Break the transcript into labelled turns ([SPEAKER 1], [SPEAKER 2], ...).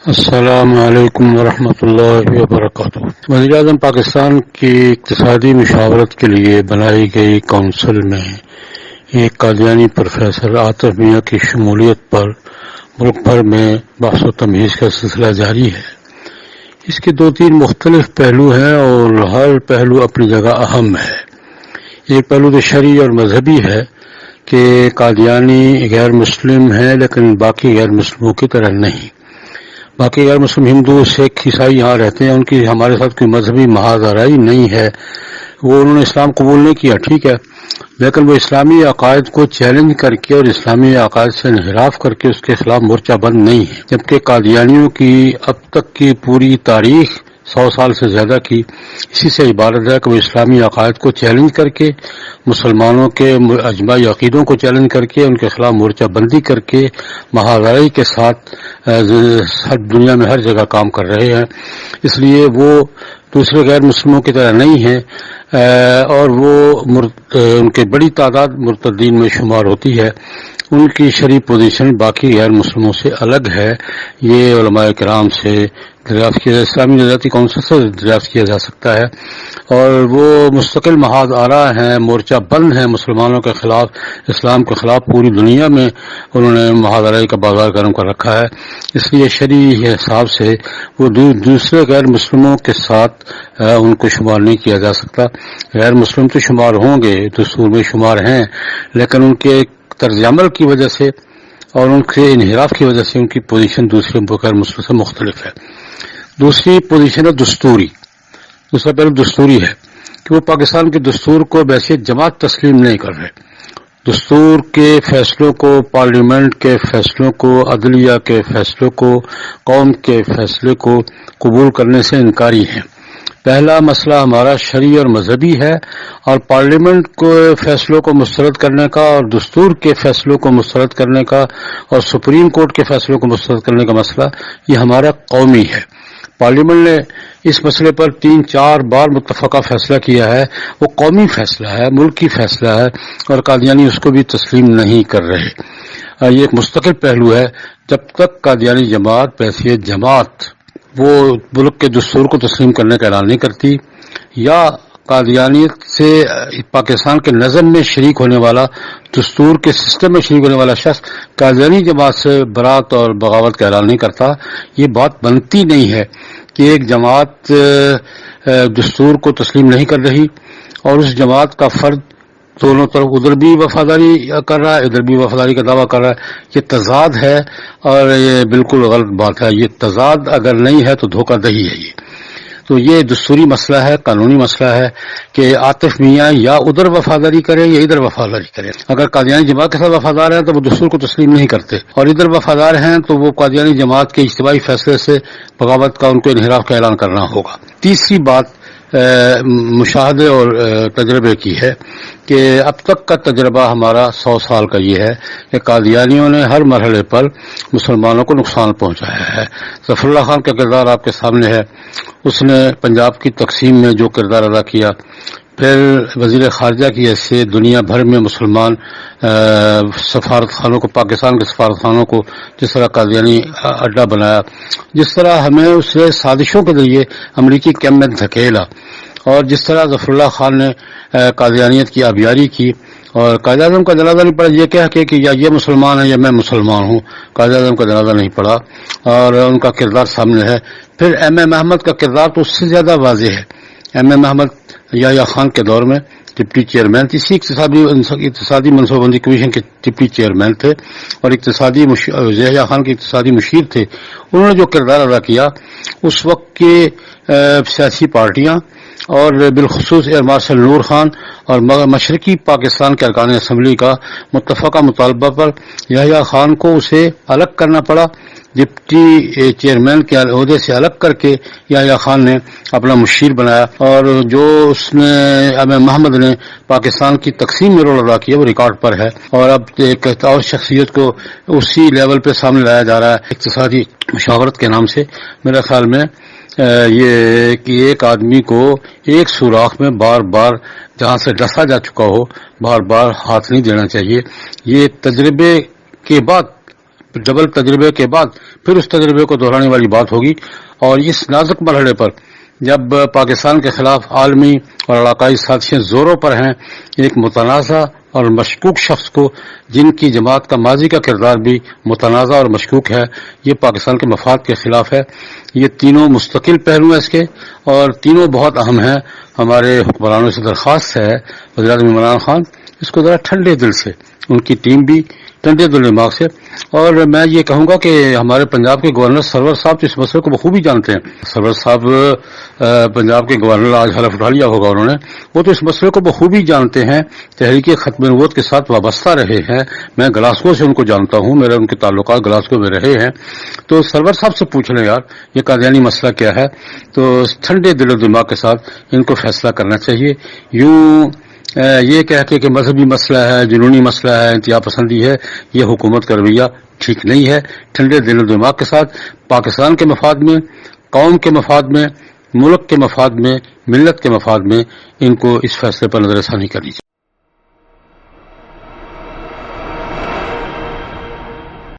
[SPEAKER 1] السلام علیکم ورحمۃ اللہ وبرکاتہ۔ وزیر اعظم پاکستان کی اقتصادی مشاورت کے لیے بنائی گئی کونسل میں ایک قادیانی پروفیسر عاطف میاں کی شمولیت پر ملک بھر میں بحث و تمہیز کا سلسلہ جاری ہے۔ اس کے دو تین مختلف پہلو ہیں اور ہر پہلو اپنی جگہ اہم ہے۔ ایک پہلو تو شرعی اور مذہبی ہے کہ قادیانی غیر مسلم ہیں لیکن باقی غیر مسلموں کی طرح نہیں۔ باقی غیر مسلم ہندو سکھ عیسائی یہاں رہتے ہیں، ان کی ہمارے ساتھ کوئی مذہبی محاذ آرائی نہیں ہے۔ وہ انہوں نے اسلام قبول نہیں کیا، ٹھیک ہے، لیکن وہ اسلامی عقائد کو چیلنج کر کے اور اسلامی عقائد سے انحراف کر کے اس کے خلاف مورچہ بند نہیں ہے۔ جبکہ قادیانیوں کی اب تک کی پوری تاریخ 100 سال سے زیادہ کی اسی سے عبارت ہے کہ وہ اسلامی عقائد کو چیلنج کر کے، مسلمانوں کے اجماعی عقیدوں کو چیلنج کر کے، ان کے خلاف مورچہ بندی کر کے محاذ کے ساتھ دنیا میں ہر جگہ کام کر رہے ہیں۔ اس لیے وہ دوسرے غیر مسلموں کی طرح نہیں ہیں اور وہ ان کی بڑی تعداد مرتدین میں شمار ہوتی ہے۔ ان کی شرعی پوزیشن باقی غیر مسلموں سے الگ ہے۔ یہ علماء کرام سے دریافت کیا، اسلامی نظریاتی کونسل سے دریافت کیا جا سکتا ہے، اور وہ مستقل محاذ آرا ہیں، مورچہ بند ہیں مسلمانوں کے خلاف، اسلام کے خلاف پوری دنیا میں انہوں نے محاذ آرائی کا بازار گرم کر رکھا ہے۔ اس لیے شرعی حساب سے وہ دوسرے غیر مسلموں کے ساتھ ان کو شمار نہیں کیا جا سکتا۔ غیر مسلم تو شمار ہوں گے، دستور میں شمار ہیں، لیکن ان کے طرز عمل کی وجہ سے اور ان کے انحراف کی وجہ سے ان کی پوزیشن دوسرے غیر مسلم سے مختلف ہے۔ دوسری پوزیشن ہے دستوری۔ دوسرا پہلو دستوری ہے کہ وہ پاکستان کے دستور کو بحیثیت جماعت تسلیم نہیں کر رہے۔ دستور کے فیصلوں کو، پارلیمنٹ کے فیصلوں کو، عدلیہ کے فیصلوں کو، قوم کے فیصلے کو قبول کرنے سے انکاری ہیں۔ پہلا مسئلہ ہمارا شرعی اور مذہبی ہے، اور پارلیمنٹ کو فیصلوں کو مسترد کرنے کا اور دستور کے فیصلوں کو مسترد کرنے کا اور سپریم کورٹ کے فیصلوں کو مسترد کرنے کا مسئلہ یہ ہمارا قومی ہے۔ پارلیمنٹ نے اس مسئلے پر 3-4 بار متفقہ فیصلہ کیا ہے، وہ قومی فیصلہ ہے، ملکی فیصلہ ہے، اور قادیانی اس کو بھی تسلیم نہیں کر رہے۔ یہ ایک مستقل پہلو ہے۔ جب تک قادیانی جماعت بحیثیت جماعت وہ ملک کے دستور کو تسلیم کرنے کا اعلان نہیں کرتی، یا قادیانیت سے پاکستان کے نظم میں شریک ہونے والا، دستور کے سسٹم میں شریک ہونے والا شخص قادیانی جماعت سے برات اور بغاوت کا اعلان نہیں کرتا، یہ بات بنتی نہیں ہے کہ ایک جماعت دستور کو تسلیم نہیں کر رہی اور اس جماعت کا فرد دونوں طرف ادھر بھی وفاداری کر رہا ہے، ادھر بھی وفاداری کا دعویٰ کر رہا ہے۔ یہ تضاد ہے اور یہ بالکل غلط بات ہے۔ یہ تضاد اگر نہیں ہے تو دھوکہ دہی ہے۔ یہ تو یہ دستوری مسئلہ ہے، قانونی مسئلہ ہے کہ عاطف میاں یا ادھر وفاداری کریں یا ادھر وفاداری کریں۔ اگر قادیانی جماعت کے ساتھ وفادار ہیں تو وہ دستور کو تسلیم نہیں کرتے، اور ادھر وفادار ہیں تو وہ قادیانی جماعت کے اجتماعی فیصلے سے بغاوت کا، ان کو انحراف کا اعلان کرنا ہوگا۔ تیسری بات مشاہدے اور تجربے کی ہے کہ اب تک کا تجربہ ہمارا 100 سال کا یہ ہے کہ قادیانیوں نے ہر مرحلے پر مسلمانوں کو نقصان پہنچایا ہے۔ ظفر اللہ خان کا کردار آپ کے سامنے ہے، اس نے پنجاب کی تقسیم میں جو کردار ادا کیا، پھر وزیر خارجہ کی حیثیت دنیا بھر میں مسلمان سفارت خانوں کو، پاکستان کے سفارت خانوں کو جس طرح قادیانی اڈا بنایا، جس طرح ہمیں اس نے سازشوں کے ذریعے امریکی کیمپ میں دھکیلا، اور جس طرح ظفر اللہ خان نے قادیانیت کی آبیاری کی، اور قائد اعظم کا جنازہ نہیں پڑا یہ کہہ کے کہ یا یہ مسلمان ہے یا میں مسلمان ہوں۔ قائد اعظم کا جنازہ نہیں پڑا اور ان کا کردار سامنے ہے۔ پھر ایم اے محمد کا کردار تو اس سے زیادہ واضح ہے۔ ایم اے محمد یحییٰ خان کے دور میں ڈپٹی چیئرمین، اسی اقتصادی منصوبہ بندی کمیشن کے ڈپٹی چیئرمین تھے، اور یحییٰ خان کے اقتصادی مشیر تھے۔ انہوں نے جو کردار ادا کیا، اس وقت کے سیاسی پارٹیاں اور بالخصوص ایئر مارشل نور خان اور مشرقی پاکستان کے ارکان اسمبلی کا متفقہ مطالبہ پر یحییٰ خان کو اسے الگ کرنا پڑا، ڈپٹی چیئرمین کے عہدے سے الگ کر کے یحییٰ خان نے اپنا مشیر بنایا، اور جو اس نے ایم اے محمد نے پاکستان کی تقسیم میں رول ادا کیا وہ ریکارڈ پر ہے، اور اب ایک اور شخصیت کو اسی لیول پہ سامنے لایا جا رہا ہے اقتصادی مشاورت کے نام سے۔ میرے خیال میں یہ کہ ایک آدمی کو ایک سوراخ میں بار بار جہاں سے ڈسا جا چکا ہو بار بار ہاتھ نہیں دینا چاہیے۔ یہ تجربے کے بعد ڈبل تجربے کے بعد پھر اس تجربے کو دہرانے والی بات ہوگی، اور اس نازک مرحلے پر جب پاکستان کے خلاف عالمی اور علاقائی سازشیں زوروں پر ہیں، ایک متنازع اور مشکوک شخص کو، جن کی جماعت کا ماضی کا کردار بھی متنازع اور مشکوک ہے، یہ پاکستان کے مفاد کے خلاف ہے۔ یہ تینوں مستقل پہلو ہیں اس کے، اور تینوں بہت اہم ہیں۔ ہمارے حکمرانوں سے درخواست ہے، وزیر اعظم عمران خان اس کو ذرا ٹھنڈے دل سے، ان کی ٹیم بھی ٹھنڈے دل دماغ سے، اور میں یہ کہوں گا کہ ہمارے پنجاب کے گورنر سرور صاحب اس مسئلے کو بخوبی جانتے ہیں۔ سرور صاحب پنجاب کے گورنر، آج حلف اٹھا لیا ہوگا انہوں نے، وہ تو اس مسئلے کو بخوبی جانتے ہیں، تحریک ختم نبوت کے ساتھ وابستہ رہے ہیں۔ میں گلاسگو سے ان کو جانتا ہوں، میرے ان کے تعلقات گلاسگو میں رہے ہیں، تو سرور صاحب سے پوچھ لیں یار یہ قادیانی مسئلہ کیا ہے، تو ٹھنڈے دل و دماغ کے ساتھ ان کو فیصلہ کرنا چاہیے۔ یوں یہ کہہ کے کہ مذہبی مسئلہ ہے، جنونی مسئلہ ہے، انتہا پسندی ہے، یہ حکومت کا رویہ ٹھیک نہیں ہے۔ ٹھنڈے دل و دماغ کے ساتھ پاکستان کے مفاد میں، قوم کے مفاد میں، ملک کے مفاد میں، ملت کے مفاد میں ان کو اس فیصلے پر نظر ثانی کرنی چاہیے۔